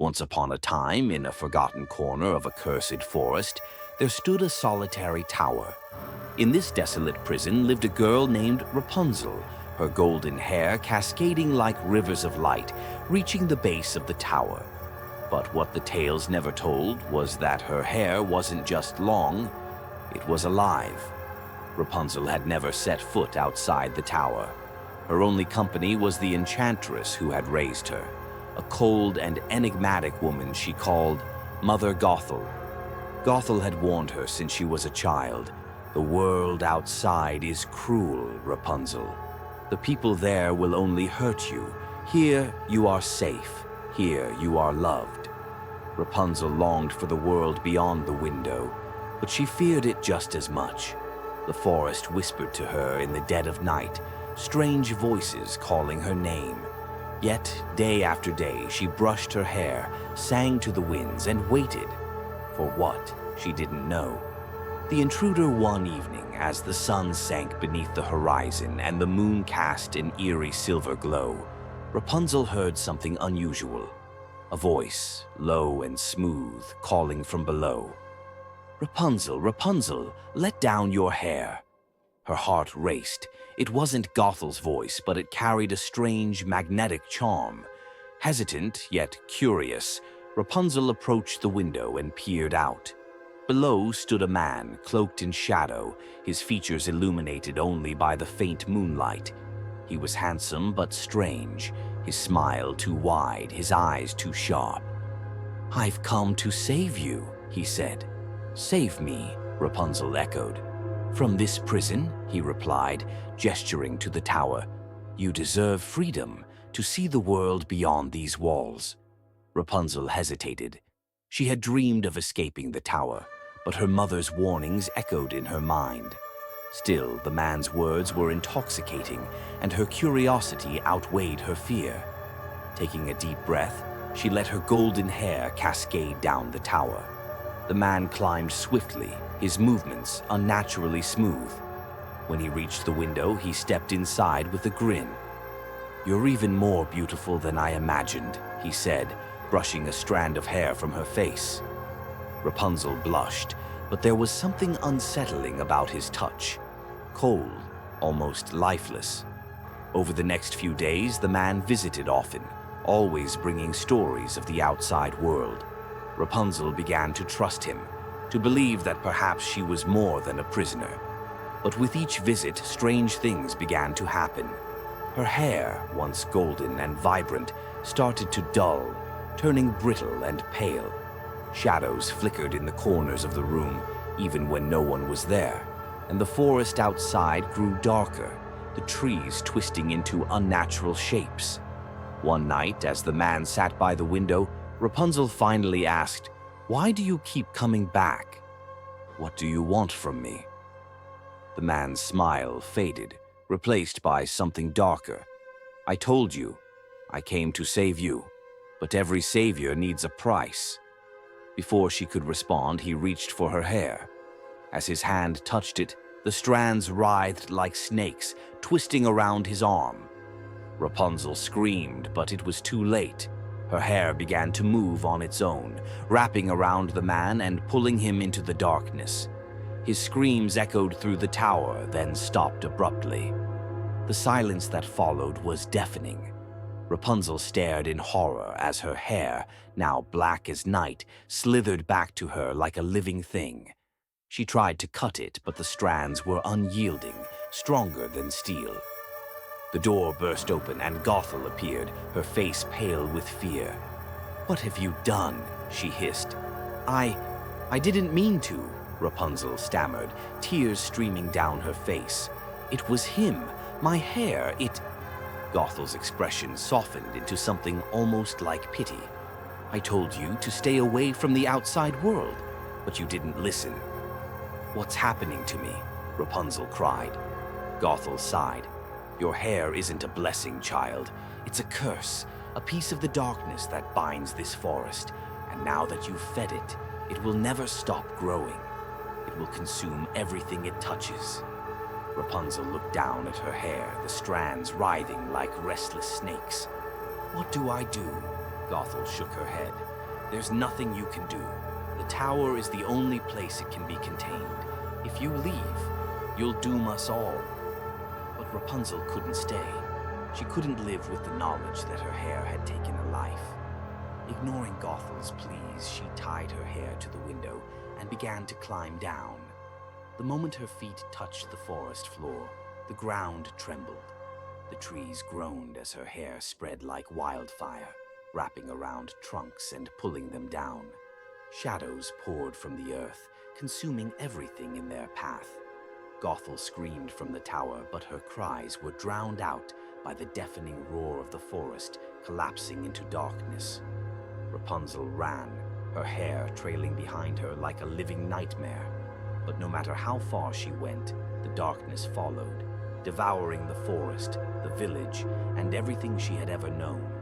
Once upon a time, in a forgotten corner of a cursed forest, there stood a solitary tower. In this desolate prison lived a girl named Rapunzel, her golden hair cascading like rivers of light, reaching the base of the tower. But what the tales never told was that her hair wasn't just long, it was alive. Rapunzel had never set foot outside the tower. Her only company was the enchantress who had raised her, a cold and enigmatic woman she called Mother Gothel. Gothel had warned her since she was a child. The world outside is cruel, Rapunzel. The people there will only hurt you. Here you are safe. Here you are loved. Rapunzel longed for the world beyond the window, but she feared it just as much. The forest whispered to her in the dead of night, strange voices calling her name. Yet, day after day, she brushed her hair, sang to the winds, and waited. For what, she didn't know. The intruder one evening, as the sun sank beneath the horizon and the moon cast an eerie silver glow, Rapunzel heard something unusual. A voice, low and smooth, calling from below. "Rapunzel, Rapunzel, let down your hair." Her heart raced. It wasn't Gothel's voice, but it carried a strange, magnetic charm. Hesitant, yet curious, Rapunzel approached the window and peered out. Below stood a man, cloaked in shadow, his features illuminated only by the faint moonlight. He was handsome but strange, his smile too wide, his eyes too sharp. "I've come to save you," he said. "Save me," Rapunzel echoed. "From this prison," he replied, gesturing to the tower. "You deserve freedom, to see the world beyond these walls." Rapunzel hesitated. She had dreamed of escaping the tower, but her mother's warnings echoed in her mind. Still, the man's words were intoxicating, and her curiosity outweighed her fear. Taking a deep breath, she let her golden hair cascade down the tower. The man climbed swiftly, his movements unnaturally smooth. When he reached the window, he stepped inside with a grin. "You're even more beautiful than I imagined," he said, brushing a strand of hair from her face. Rapunzel blushed, but there was something unsettling about his touch. Cold, almost lifeless. Over the next few days, the man visited often, always bringing stories of the outside world. Rapunzel began to trust him, to believe that perhaps she was more than a prisoner. But with each visit, strange things began to happen. Her hair, once golden and vibrant, started to dull, turning brittle and pale. Shadows flickered in the corners of the room, even when no one was there, and the forest outside grew darker, the trees twisting into unnatural shapes. One night, as the man sat by the window, Rapunzel finally asked, "Why do you keep coming back? What do you want from me?" The man's smile faded, replaced by something darker. "I told you, I came to save you, but every savior needs a price." Before she could respond, he reached for her hair. As his hand touched it, the strands writhed like snakes, twisting around his arm. Rapunzel screamed, but it was too late. Her hair began to move on its own, wrapping around the man and pulling him into the darkness. His screams echoed through the tower, then stopped abruptly. The silence that followed was deafening. Rapunzel stared in horror as her hair, now black as night, slithered back to her like a living thing. She tried to cut it, but the strands were unyielding, stronger than steel. The door burst open and Gothel appeared, her face pale with fear. "What have you done?" she hissed. I didn't mean to," Rapunzel stammered, tears streaming down her face. "It was him, my hair, it—" Gothel's expression softened into something almost like pity. "I told you to stay away from the outside world, but you didn't listen." "What's happening to me?" Rapunzel cried. Gothel sighed. "Your hair isn't a blessing, child. It's a curse, a piece of the darkness that binds this forest. And now that you've fed it, it will never stop growing. It will consume everything it touches." Rapunzel looked down at her hair, the strands writhing like restless snakes. "What do I do?" Gothel shook her head. There's nothing you can do. The tower is the only place it can be contained. If you leave, you'll doom us all." But Rapunzel couldn't stay. She couldn't live with the knowledge that her hair had taken a life. Ignoring Gothel's pleas, she tied her hair to the window and began to climb down. The moment her feet touched the forest floor, the ground trembled. The trees groaned as her hair spread like wildfire, wrapping around trunks and pulling them down. Shadows poured from the earth, consuming everything in their path. Gothel screamed from the tower, but her cries were drowned out by the deafening roar of the forest collapsing into darkness. Rapunzel ran, her hair trailing behind her like a living nightmare. But no matter how far she went, the darkness followed, devouring the forest, the village, and everything she had ever known.